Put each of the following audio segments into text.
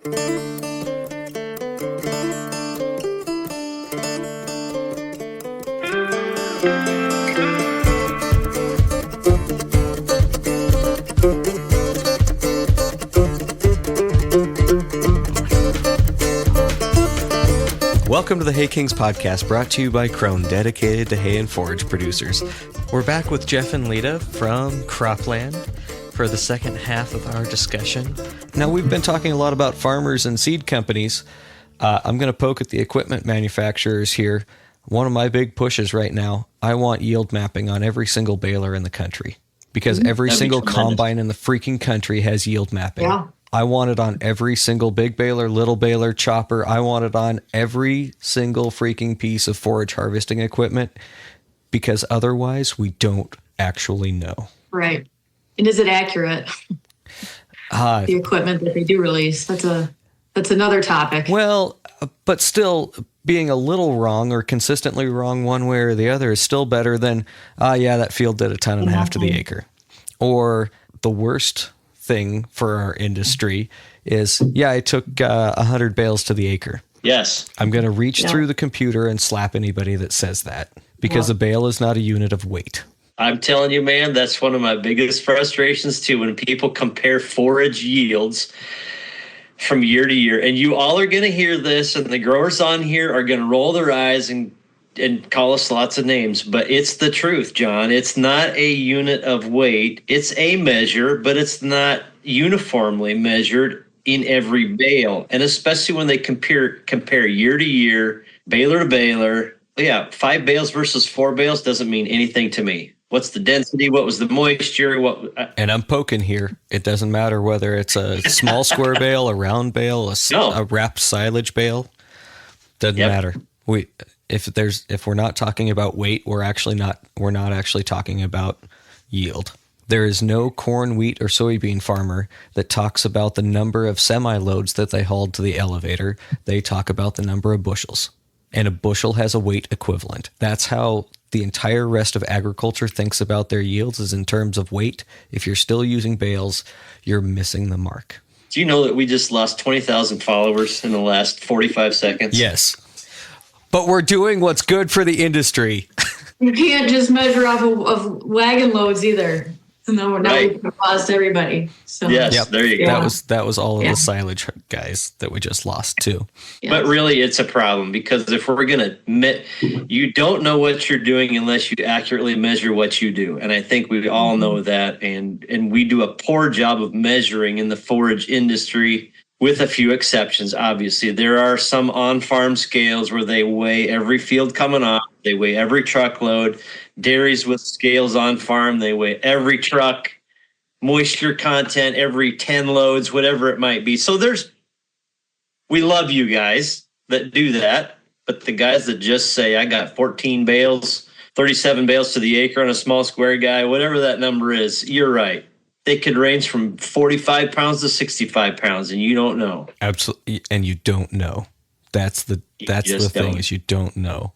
Welcome to the Hay Kings podcast, brought to you by Crone, dedicated to hay and forage producers. We're back with Jeff and Leta from Croplan for the second half of our discussion. Now, we've been talking a lot about farmers and seed companies. I'm going to poke at the equipment manufacturers here. One of my big pushes right now, I want yield mapping on every single baler in the country, because every single combine in the freaking country has yield mapping. Yeah. I want it on every single big baler, little baler, chopper. I want it on every single freaking piece of forage harvesting equipment, because otherwise we don't actually know. Right. And is it accurate? The equipment that they do release, that's another topic. Well, but still, being a little wrong or consistently wrong one way or the other is still better than, that field did a ton and a half to the acre. Or the worst thing for our industry is, I took 100 bales to the acre. Yes. I'm going to reach through the computer and slap anybody that says that, because a bale is not a unit of weight. I'm telling you, man, that's one of my biggest frustrations too, when people compare forage yields from year to year. And you all are going to hear this, and the growers on here are going to roll their eyes and call us lots of names, but it's the truth, John. It's not a unit of weight. It's a measure, but it's not uniformly measured in every bale. And especially when they compare year to year, baler to baler. 5 bales versus 4 bales doesn't mean anything to me. What's the density? What was the moisture? And I'm poking here. It doesn't matter whether it's a small square bale, a round bale, a wrapped silage bale. Doesn't matter. If we're not talking about weight, we're not actually talking about yield. There is no corn, wheat, or soybean farmer that talks about the number of semi-loads that they hauled to the elevator. They talk about the number of bushels. And a bushel has a weight equivalent. That's how the entire rest of agriculture thinks about their yields, is in terms of weight. If you're still using bales, you're missing the mark. Do you know that we just lost 20,000 followers in the last 45 seconds? Yes. But we're doing what's good for the industry. You can't just measure off of wagon loads either. So now we've lost everybody. So yes, there you go. That was all of the silage guys that we just lost too. Yes. But really, it's a problem, because if we're going to admit, you don't know what you're doing unless you accurately measure what you do. And I think we all know that. And we do a poor job of measuring in the forage industry, with a few exceptions. Obviously, there are some on-farm scales where they weigh every field coming off. They weigh every truckload. Dairies with scales on farm, they weigh every truck, moisture content, every 10 loads, whatever it might be. So we love you guys that do that. But the guys that just say, I got 14 bales, 37 bales to the acre on a small square guy, whatever that number is, you're right. They could range from 45 pounds to 65 pounds, and you don't know. Absolutely, and you don't know. That's the thing, is you don't know.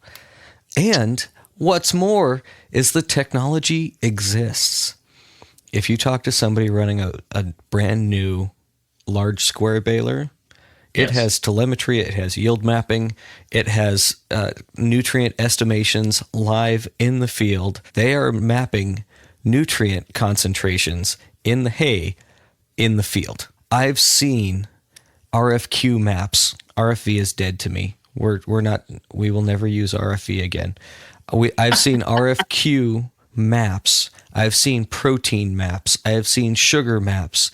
And what's more is the technology exists. If you talk to somebody running a brand new large square baler, it has telemetry, it has yield mapping, it has nutrient estimations live in the field. They are mapping nutrient concentrations in the hay in the field. I've seen RFQ maps. RFV is dead to me. We will never use RFV again. I've seen RFQ maps. I've seen protein maps. I have seen sugar maps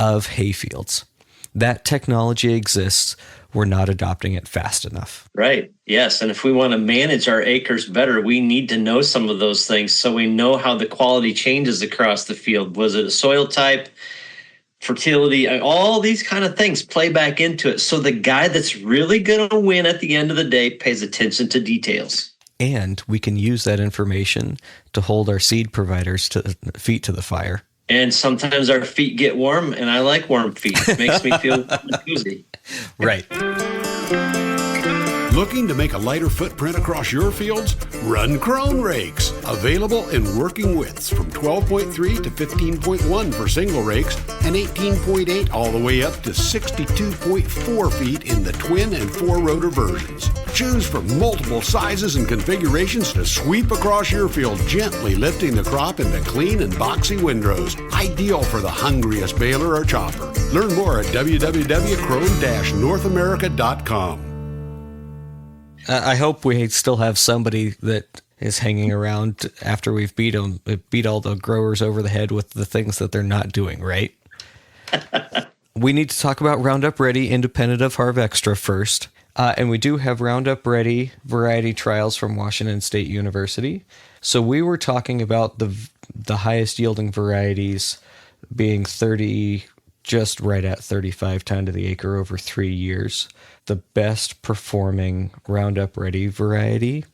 of hay fields. That technology exists. We're not adopting it fast enough. Right. Yes. And if we want to manage our acres better, we need to know some of those things, so we know how the quality changes across the field. Was it a soil type, fertility? All these kind of things play back into it. So the guy that's really going to win at the end of the day pays attention to details. And we can use that information to hold our seed providers feet to the fire. And sometimes our feet get warm, and I like warm feet. It makes me feel cozy. Right. Looking to make a lighter footprint across your fields? Run Krone rakes. Available in working widths from 12.3 to 15.1 for single rakes and 18.8 all the way up to 62.4 feet in the twin and four rotor versions. Choose from multiple sizes and configurations to sweep across your field, gently lifting the crop into clean and boxy windrows. Ideal for the hungriest baler or chopper. Learn more at www.krone-northamerica.com. I hope we still have somebody that is hanging around after we've beat all the growers over the head with the things that they're not doing right. We need to talk about Roundup Ready independent of Harvextra first. And we do have Roundup Ready variety trials from Washington State University. So we were talking about the highest yielding varieties being 30, just right at 35 ton to the acre over 3 years. The best performing Roundup Ready variety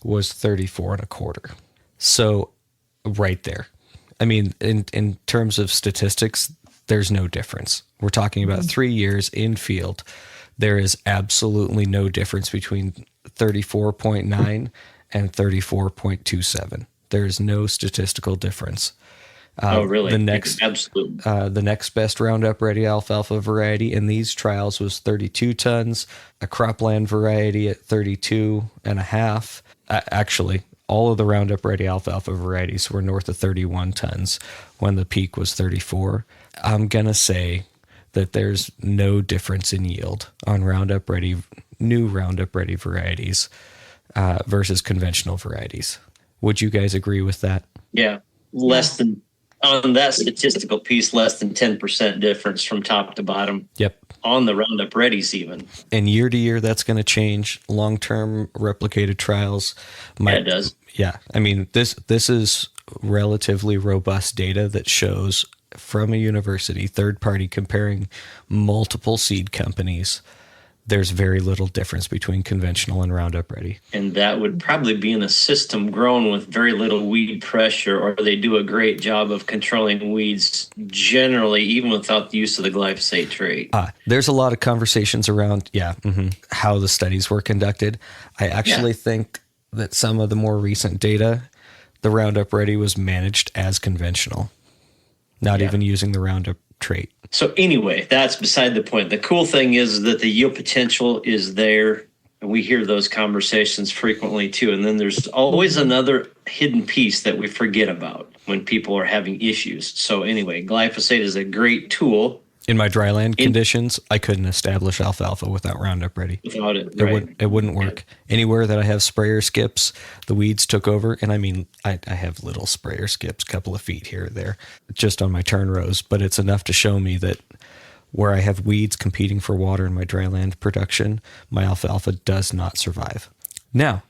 was 34 1/4. So right there. I mean, in terms of statistics, there's no difference. We're talking about 3 years in field. There is absolutely no difference between 34.9 and 34.27. There is no statistical difference. Oh, really? The next best Roundup Ready alfalfa variety in these trials was 32 tons, a Croplan variety at 32.5. Actually, all of the Roundup Ready alfalfa varieties were north of 31 tons when the peak was 34. I'm going to say that there's no difference in yield on Roundup Ready, new Roundup Ready varieties versus conventional varieties. Would you guys agree with that? Yeah, less than, on that statistical piece, less than 10% difference from top to bottom. Yep. On the Roundup Readies even. And year to year, that's going to change. Long-term replicated trials. It does. Yeah. I mean, this is relatively robust data that shows from a university, third party, comparing multiple seed companies. There's very little difference between conventional and Roundup Ready. And that would probably be in a system grown with very little weed pressure, or they do a great job of controlling weeds generally, even without the use of the glyphosate trait. There's a lot of conversations around, how the studies were conducted. I actually think that some of the more recent data, the Roundup Ready was managed as conventional, not even using the Roundup trait. So anyway, that's beside the point. The cool thing is that the yield potential is there, and we hear those conversations frequently too. And then there's always another hidden piece that we forget about when people are having issues. So anyway, glyphosate is a great tool. In my dryland conditions, I couldn't establish alfalfa without Roundup Ready. Without it, it wouldn't work. Anywhere that I have sprayer skips, the weeds took over. And I mean, I have little sprayer skips, a couple of feet here or there, just on my turn rows. But it's enough to show me that where I have weeds competing for water in my dryland production, my alfalfa does not survive. Now,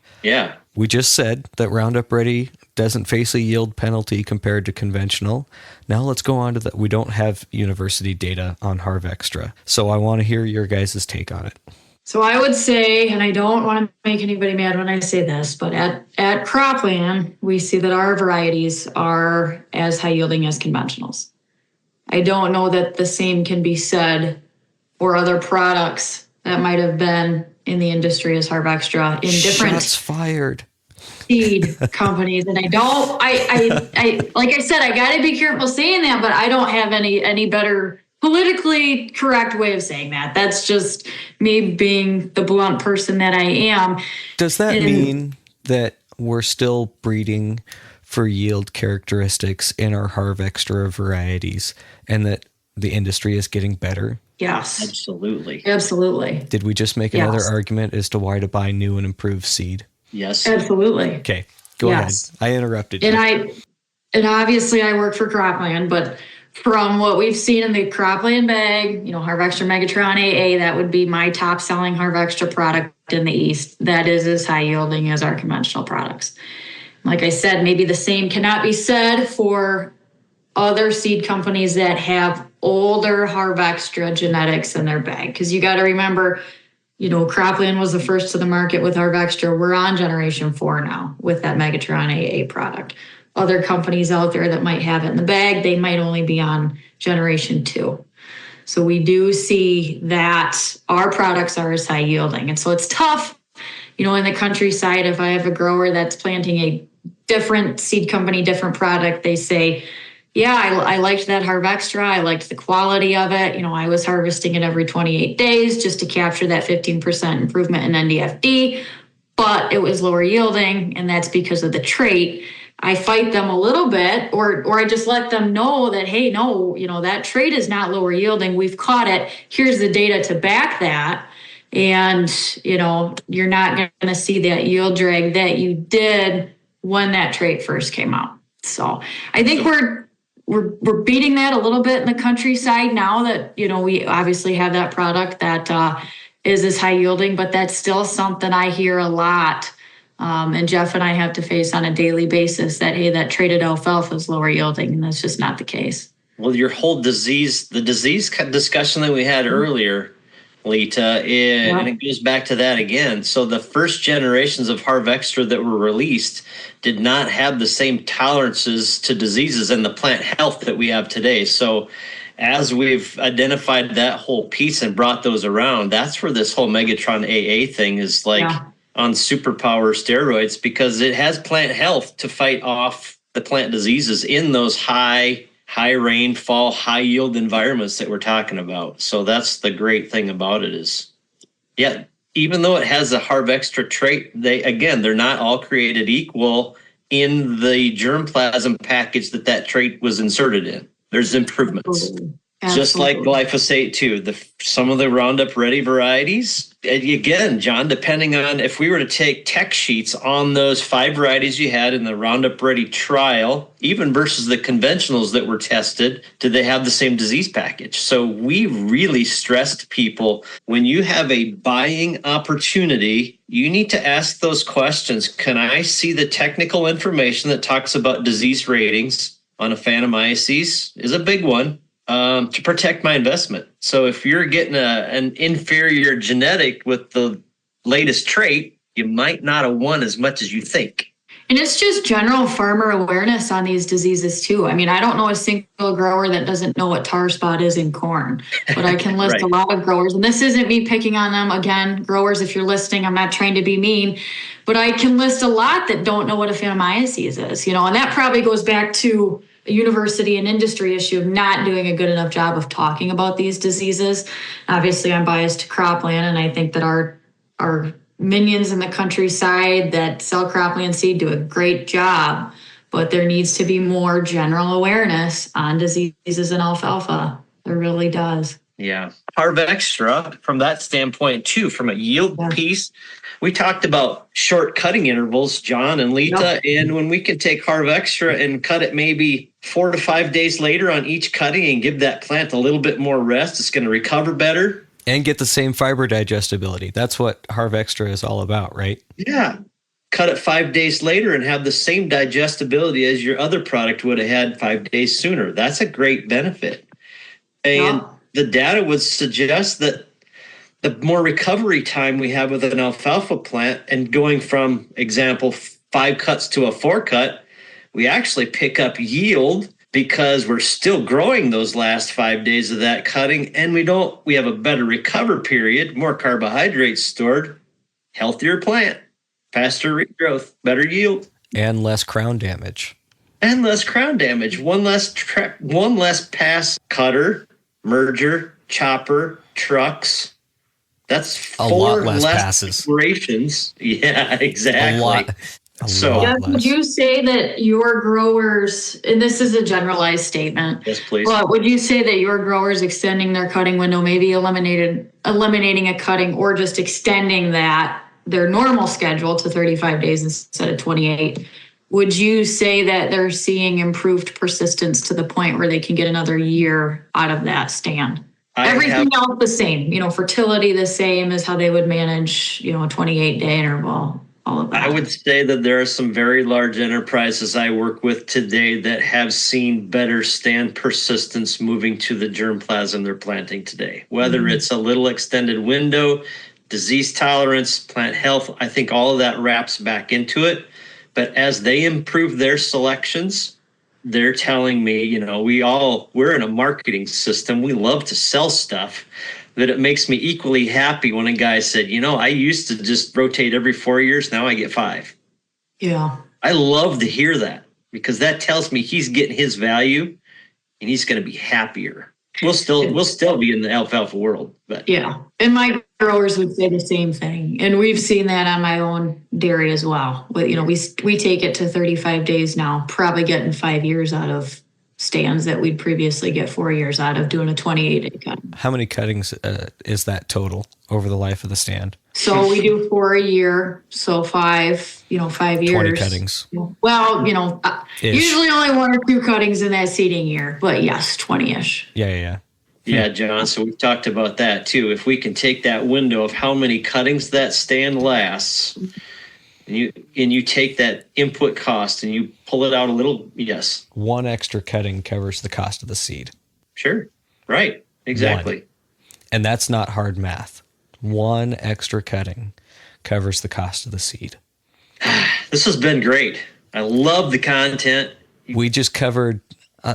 we just said that Roundup Ready doesn't face a yield penalty compared to conventional. Now let's go on to that. We don't have university data on Harvextra, so I want to hear your guys' take on it. So I would say, and I don't want to make anybody mad when I say this, but at Croplan, we see that our varieties are as high yielding as conventionals. I don't know that the same can be said for other products that might have been in the industry as Harvextra in different shots fired seed companies. And I like I said, I got to be careful saying that, but I don't have any better politically correct way of saying that. That's just me being the blunt person that I am. Does that mean that we're still breeding for yield characteristics in our Harvextra varieties and that the industry is getting better? Yes. Absolutely. Did we just make another argument as to why to buy new and improved seed? Yes. Absolutely. Okay. Go ahead. I interrupted you. And obviously I work for Croplan, but from what we've seen in the Croplan bag, Harvextra Megatron AA, that would be my top selling Harvextra product in the East. That is as high yielding as our conventional products. Like I said, maybe the same cannot be said for other seed companies that have older Harvextra genetics in their bag. Because you got to remember, Croplan was the first to the market with Harvextra. We're on generation 4 now with that Megatron AA product. Other companies out there that might have it in the bag, they might only be on generation 2. So we do see that our products are as high yielding. And so it's tough in the countryside, if I have a grower that's planting a different seed company, different product, they say, yeah, I liked that Harvextra. I liked the quality of it. I was harvesting it every 28 days just to capture that 15% improvement in NDFD, but it was lower yielding, and that's because of the trait. I fight them a little bit, or I just let them know that, hey, no, that trait is not lower yielding. We've caught it. Here's the data to back that. And, you're not going to see that yield drag that you did when that trait first came out. So I think we're beating that a little bit in the countryside now that, we obviously have that product that is as high yielding, but that's still something I hear a lot. And Jeff and I have to face on a daily basis that, hey, that traded alfalfa is lower yielding, and that's just not the case. Well, your whole disease discussion that we had earlier, Leta, and it goes back to that again. So the first generations of Harvextra that were released did not have the same tolerances to diseases and the plant health that we have today. So as we've identified that whole piece and brought those around, that's where this whole Megatron AA thing is on superpower steroids, because it has plant health to fight off the plant diseases in those high rainfall, high yield environments that we're talking about. So that's the great thing about it is, even though it has a Harvextra trait, they're not all created equal in the germplasm package that trait was inserted in. There's improvements. Absolutely. Just like glyphosate too. Some of the Roundup Ready varieties, again, John, depending on if we were to take tech sheets on those 5 varieties you had in the Roundup Ready trial, even versus the conventionals that were tested, did they have the same disease package? So we really stressed people, when you have a buying opportunity, you need to ask those questions. Can I see the technical information that talks about disease ratings on Aphanomyces is a big one. To protect my investment. So if you're getting an inferior genetic with the latest trait, you might not have won as much as you think. And it's just general farmer awareness on these diseases too. I mean, I don't know a single grower that doesn't know what tar spot is in corn, but I can list a lot of growers. And this isn't me picking on them. Again, growers, if you're listening, I'm not trying to be mean, but I can list a lot that don't know what Aphanomyces is, and that probably goes back to a university and industry issue of not doing a good enough job of talking about these diseases. Obviously, I'm biased to Croplan, and I think that our minions in the countryside that sell Croplan seed do a great job, but there needs to be more general awareness on diseases in alfalfa. There really does. Yeah. Harvextra, from that standpoint too, from a yield piece, we talked about short cutting intervals, John and Leta, and when we can take Harvextra and cut it maybe 4 to 5 days later on each cutting and give that plant a little bit more rest, it's going to recover better. And get the same fiber digestibility. That's what Harvextra is all about, right? Yeah. Cut it 5 days later and have the same digestibility as your other product would have had 5 days sooner. That's a great benefit. And the data would suggest that the more recovery time we have with an alfalfa plant and going from, example, 5 cuts to a 4 cut, we actually pick up yield because we're still growing those last 5 days of that cutting, and we have a better recover period, more carbohydrates stored, healthier plant, faster regrowth, better yield. And less crown damage. One less pass cutter, merger, chopper, trucks. That's 4 lot less less passes. Operations. Yeah, exactly. A lot Would you say that your growers, and this is a generalized statement. Yes, please. But would you say that your growers extending their cutting window, maybe eliminating a cutting, or just extending their normal schedule to 35 days instead of 28? Would you say that they're seeing improved persistence to the point where they can get another year out of that stand? Everything else the same, fertility the same as how they would manage, a 28-day interval, all of that. I would say that there are some very large enterprises I work with today that have seen better stand persistence moving to the germplasm they're planting today. Whether it's a little extended window, disease tolerance, plant health, I think all of that wraps back into it. But as they improve their selections, they're telling me, we're in a marketing system. We love to sell stuff. that it makes me equally happy when a guy said, I used to just rotate every 4 years. Now I get 5. Yeah. I love to hear that because that tells me he's getting his value and he's going to be happier. We'll still be in the alfalfa world, but yeah. And my growers would say the same thing. And we've seen that on my own dairy as well. But, we take it to 35 days now, probably getting 5 years out of stands that we'd previously get 4 years out of doing a 28-day cut. How many cuttings is that total over the life of the stand? So we do 4 a year. So 5 years. 20 cuttings. Well, usually only 1 or 2 cuttings in that seeding year, but yes, 20-ish. Yeah. Yeah, John. So we've talked about that too. If we can take that window of how many cuttings that stand lasts, and you take that input cost and you pull it out a little, yes. 1 extra cutting covers the cost of the seed. Sure. Right. Exactly. 1. And that's not hard math. 1 extra cutting covers the cost of the seed. This has been great. I love the content. We just covered,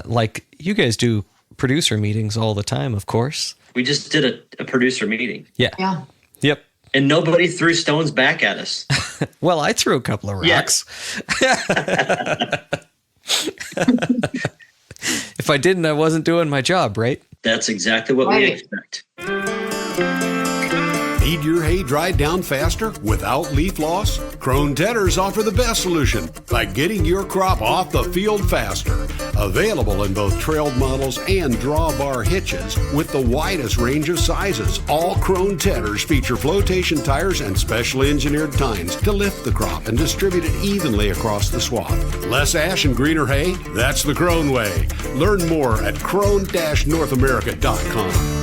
like you guys do producer meetings all the time, of course. We just did a producer meeting. Yeah. Yep. And nobody threw stones back at us. Well, I threw a couple of rocks. If I didn't, I wasn't doing my job, right? That's exactly what we expect. Need your hay dried down faster without leaf loss? Krone Tedders offer the best solution by getting your crop off the field faster. Available in both trailed models and drawbar hitches with the widest range of sizes. All Krone Tedders feature flotation tires and specially engineered tines to lift the crop and distribute it evenly across the swath. Less ash and greener hay? That's the Krone way. Learn more at krone-northamerica.com.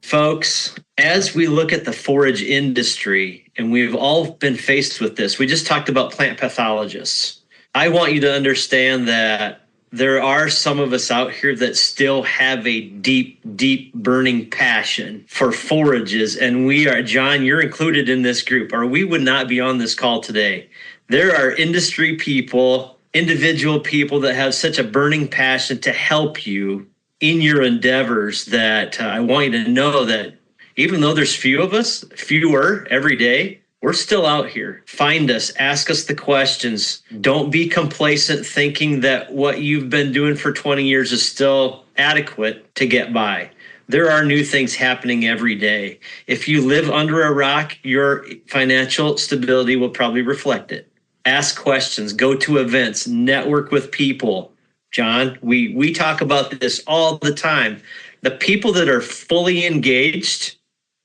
Folks, as we look at the forage industry, and we've all been faced with this, we just talked about plant pathologists. I want you to understand that there are some of us out here that still have a deep, deep burning passion for forages. And we are, John, you're included in this group, or we would not be on this call today. There are industry people, individual people that have such a burning passion to help you in your endeavors that I want you to know that even though there's fewer every day, we're still out here. Find us, ask us the questions. Don't be complacent thinking that what you've been doing for 20 years is still adequate to get by. There are new things happening every day. If you live under a rock, your financial stability will probably reflect it. Ask questions, go to events, network with people. John, we talk about this all the time. The people that are fully engaged,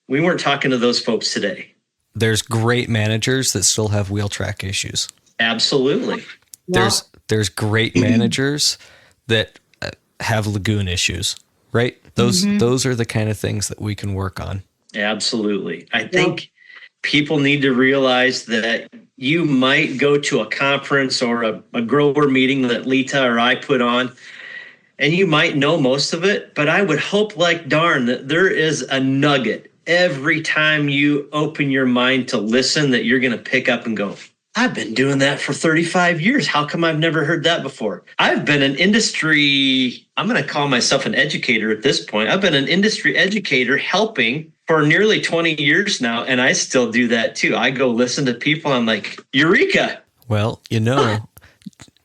we weren't talking to those folks today. There's great managers that still have wheel track issues. Absolutely. There's great managers that have lagoon issues, right? Those are the kind of things that we can work on. Absolutely. I think people need to realize that you might go to a conference or a grower meeting that Leta or I put on, and you might know most of it, but I would hope like darn that there is a nugget every time you open your mind to listen that you're going to pick up and go, I've been doing that for 35 years. How come I've never heard that before? I've been an industry, I'm going to call myself an educator at this point. I've been an industry educator helping for nearly 20 years now, and I still do that too. I go listen to people, I'm like, Eureka! Well,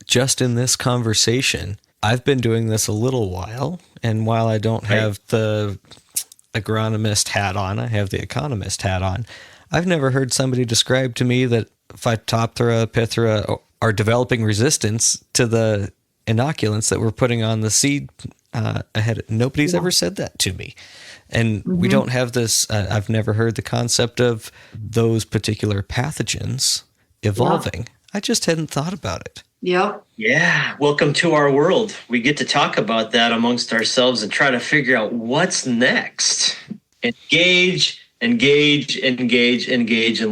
just in this conversation, I've been doing this a little while, and while I don't have the agronomist hat on, I have the economist hat on. I've never heard somebody describe to me that Phytophthora, Pithora are developing resistance to the inoculants that we're putting on the seed ahead. Nobody's ever said that to me. And we don't have this, I've never heard the concept of those particular pathogens evolving. Yeah. I just hadn't thought about it. Yep. Yeah. Welcome to our world. We get to talk about that amongst ourselves and try to figure out what's next. Engage, and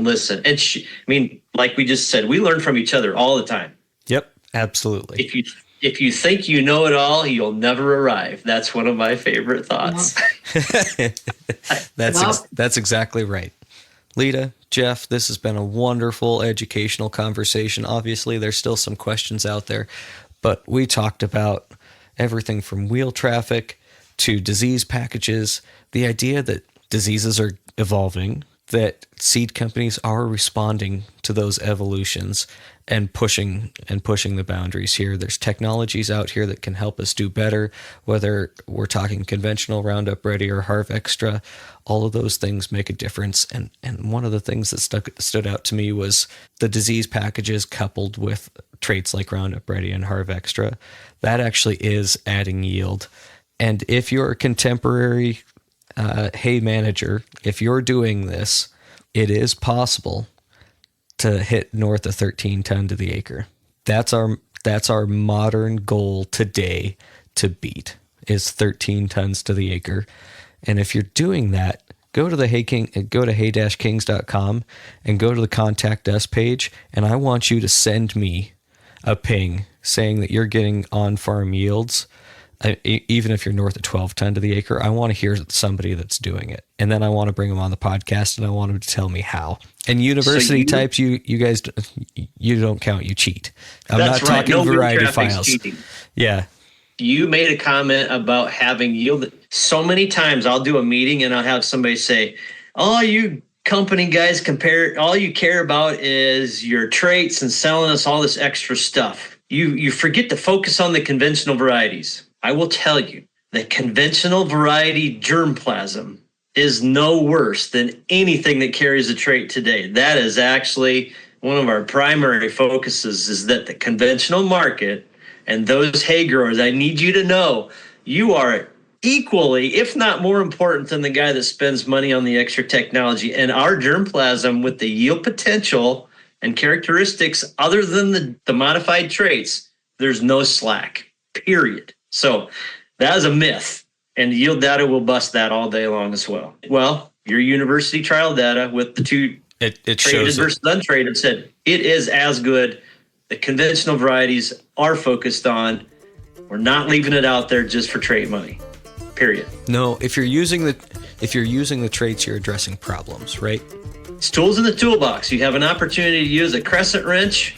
listen. And like we just said, we learn from each other all the time. Yep, absolutely. If you think you know it all, you'll never arrive. That's one of my favorite thoughts. That's exactly right. Leta, Jeff, this has been a wonderful educational conversation. Obviously, there's still some questions out there, but we talked about everything from wheel traffic to disease packages. The idea that diseases are evolving, that seed companies are responding to those evolutions and pushing the boundaries here. There's technologies out here that can help us do better, whether we're talking conventional Roundup Ready or Harv Extra. All of those things make a difference. And one of the things that stood out to me was the disease packages coupled with traits like Roundup Ready and Harv Extra. That actually is adding yield. And if you're a contemporary hay manager, if you're doing this, it is possible to hit north of 13 ton to the acre. That's our modern goal today to beat, is 13 tons to the acre. And if you're doing that, go to hay-kings.com and go to the contact us page, and I want you to send me a ping saying that you're getting on-farm yields. Even if you're north of 12 ton to the acre, I want to hear somebody that's doing it. And then I want to bring them on the podcast, and I want them to tell me how. And university types, you guys, you don't count, you cheat. I'm not talking variety files. Cheating. Yeah. You made a comment about having yield. So many times I'll do a meeting and I'll have somebody say, "Oh, you company guys all you care about is your traits and selling us all this extra stuff. You forget to focus on the conventional varieties." I will tell you, the conventional variety germplasm is no worse than anything that carries a trait today. That is actually one of our primary focuses, is that the conventional market and those hay growers, I need you to know, you are equally, if not more important than the guy that spends money on the extra technology. And our germplasm with the yield potential and characteristics other than the modified traits, there's no slack, period. So that is a myth, and yield data will bust that all day long as well. Well, your university trial data with the two traded versus untraded said it is as good. The conventional varieties are focused on. We're not leaving it out there just for trait money. Period. No, if you're using the traits, you're addressing problems, right? It's tools in the toolbox. You have an opportunity to use a crescent wrench,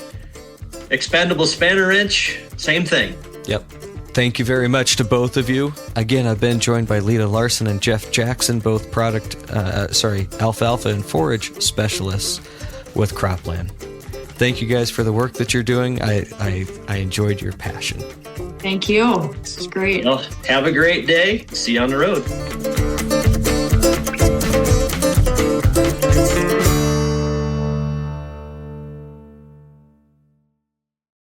expandable spanner wrench, same thing. Yep. Thank you very much to both of you. Again, I've been joined by Leta Larsen and Jeff Jackson, both alfalfa and forage specialists with Croplan. Thank you guys for the work that you're doing. I enjoyed your passion. Thank you. This is great. Well, have a great day. See you on the road.